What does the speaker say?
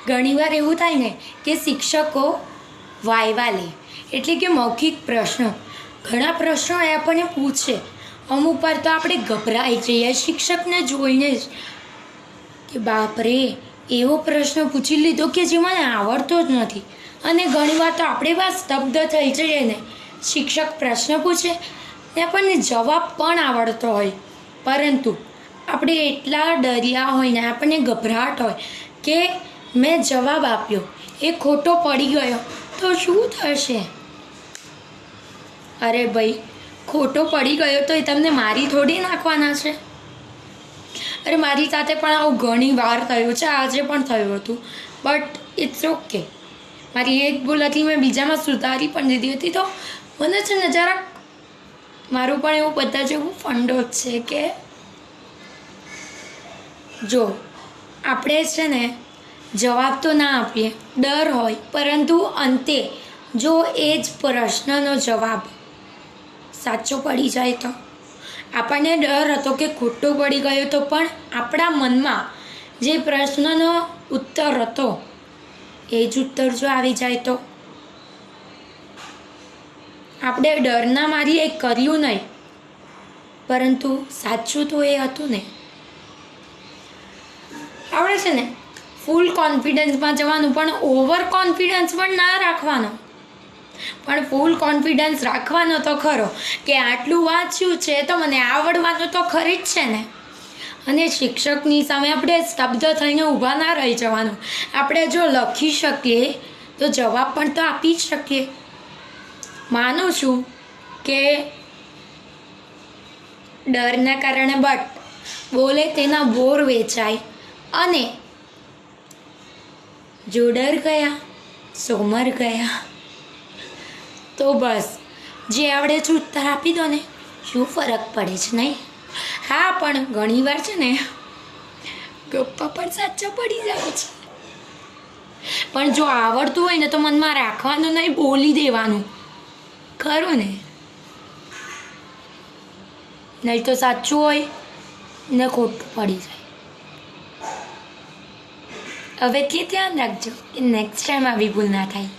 ઘણીવાર એવું થાય ને કે શિક્ષકો વાયવા લે એટલે કે મૌખિક પ્રશ્નો, ઘણા પ્રશ્નો એ આપણને પૂછે. અમુક વાર તો આપણે ગભરાઈ જઈએ શિક્ષકને જોઈને જ કે બાપરે એવો પ્રશ્ન પૂછી લીધો કે જે મને આવડતો જ નથી. અને ઘણીવાર તો આપણે બસ સ્તબ્ધ થઈ જઈએ ને, શિક્ષક પ્રશ્ન પૂછે ને આપણને જવાબ પણ આવડતો હોય, પરંતુ આપણે એટલા ડર્યા હોય ને આપણને ગભરાટ હોય કે મેં જવાબ આપ્યો એ ખોટો પડી ગયો તો શું થશે? અરે ભાઈ, ખોટો પડી ગયો તો એ તમને મારી થોડી નાખવાના છે. અરે મારી સાથે પણ આવું ઘણી વાર થયું છે, આજે પણ થયું હતું, બટ ઇટ્સ ઓકે. મારી એક ભૂલ હતી, મેં બીજામાં સુધારી પણ દીધી હતી. તો મને છે ને જરાક મારું પણ એવું બધા જેવું ફંડો જ છે કે જો આપણે છે ને જવાબ તો ના આપીએ, ડર હોય, પરંતુ અંતે જો એ જ પ્રશ્નનો જવાબ સાચો પડી જાય તો આપણને ડર હતો કે ખોટો પડી ગયો તો પણ આપણા મનમાં જે પ્રશ્નનો ઉત્તર હતો એ જ ઉત્તર જો આવી જાય તો આપણે ડરના મારી એ કર્યું નહીં, પરંતુ સાચું તો એ હતું ને. આપણે છે ને ફૂલ કોન્ફિડન્સમાં જવાનું, પણ ઓવર કોન્ફિડન્સ પણ ના રાખવાનો, પણ ફૂલ કોન્ફિડન્સ રાખવાનો તો ખરો કે આટલું વાંચ્યું છે તો મને આવડવાનું તો ખરી જ છે ને. અને શિક્ષકની સામે આપણે સ્તબ્ધ થઈને ઊભા ના રહી જવાનું. આપણે જો લખી શકીએ તો જવાબ પણ તો આપી જ શકીએ. માનું છું કે ડરના કારણે બટ બોલે તેના બોર વેચાય, અને જો ડર ગયા સો મર ગયા. તો બસ જે આવડે છે ઉત્તર આપી દો ને, શું ફરક પડે છે નહીં? હા, પણ ઘણીવાર છે ને ગપ્પા પણ સાચા પડી જાય છે. પણ જો આવડતું હોય ને તો મનમાં રાખવાનું નહીં, બોલી દેવાનું, ખરું ને? નહીં તો સાચું હોય ને ખોટું પડી જાય. હવે કે ધ્યાન રાખજો કે નેક્સ્ટ ટાઈમ આવી ભૂલ ના થાય.